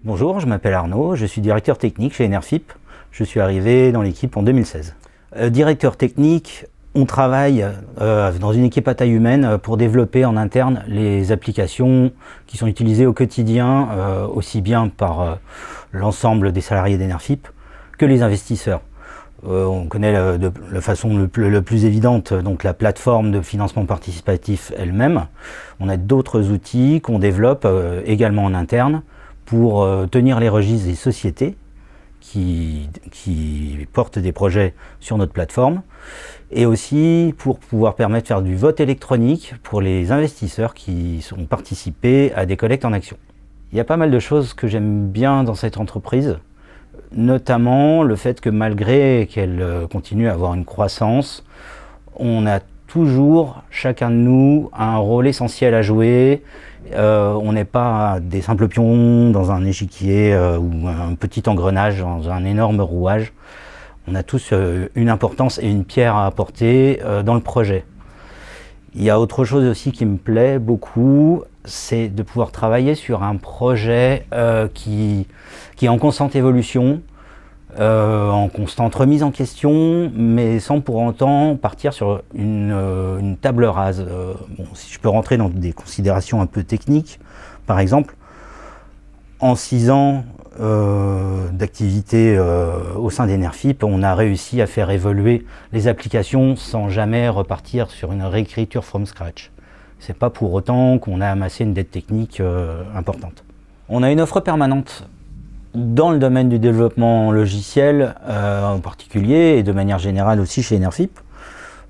Bonjour, je m'appelle Arnaud, je suis directeur technique chez Enerfip. Je suis arrivé dans l'équipe en 2016. Directeur technique, on travaille dans une équipe à taille humaine pour développer en interne les applications qui sont utilisées au quotidien, aussi bien par l'ensemble des salariés d'Enerfip que les investisseurs. On connaît de façon le plus évidente donc la plateforme de financement participatif elle-même. On a d'autres outils qu'on développe également en interne pour tenir les registres des sociétés qui portent des projets sur notre plateforme et aussi pour pouvoir permettre de faire du vote électronique pour les investisseurs qui ont participé à des collectes en actions. Il y a pas mal de choses que j'aime bien dans cette entreprise, notamment le fait que malgré qu'elle continue à avoir une croissance, on a toujours, chacun de nous, un rôle essentiel à jouer. On n'est pas des simples pions dans un échiquier ou un petit engrenage dans un énorme rouage. On a tous une importance et une pierre à apporter dans le projet. Il y a autre chose aussi qui me plaît beaucoup, c'est de pouvoir travailler sur un projet qui est en constante évolution, en constante remise en question, mais sans pour autant partir sur une table rase. Bon, si je peux rentrer dans des considérations un peu techniques, par exemple, en 6 ans d'activité au sein d'Enerfip, on a réussi à faire évoluer les applications sans jamais repartir sur une réécriture from scratch. C'est pas pour autant qu'on a amassé une dette technique importante. On a une offre permanente dans le domaine du développement logiciel en particulier et de manière générale aussi chez Enerfip.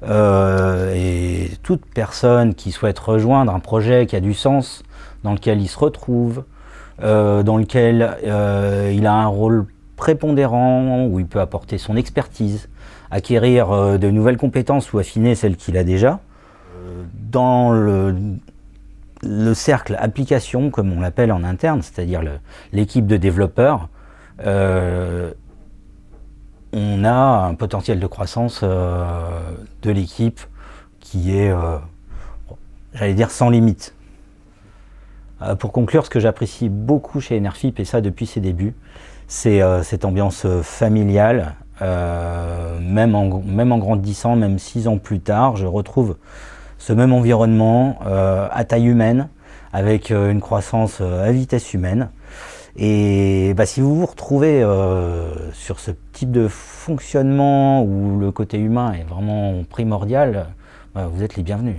Et toute personne qui souhaite rejoindre un projet qui a du sens, dans lequel il se retrouve, dans lequel il a un rôle prépondérant, où il peut apporter son expertise, acquérir de nouvelles compétences ou affiner celles qu'il a déjà, dans le cercle application, comme on l'appelle en interne, c'est-à-dire l'équipe de développeurs, on a un potentiel de croissance de l'équipe qui est, j'allais dire, sans limite. Pour conclure, ce que j'apprécie beaucoup chez Enerfip, et ça depuis ses débuts, c'est cette ambiance familiale. Même en grandissant, même 6 ans plus tard, je retrouve ce même environnement à taille humaine, avec une croissance à vitesse humaine. Et si vous vous retrouvez sur ce type de fonctionnement où le côté humain est vraiment primordial, vous êtes les bienvenus.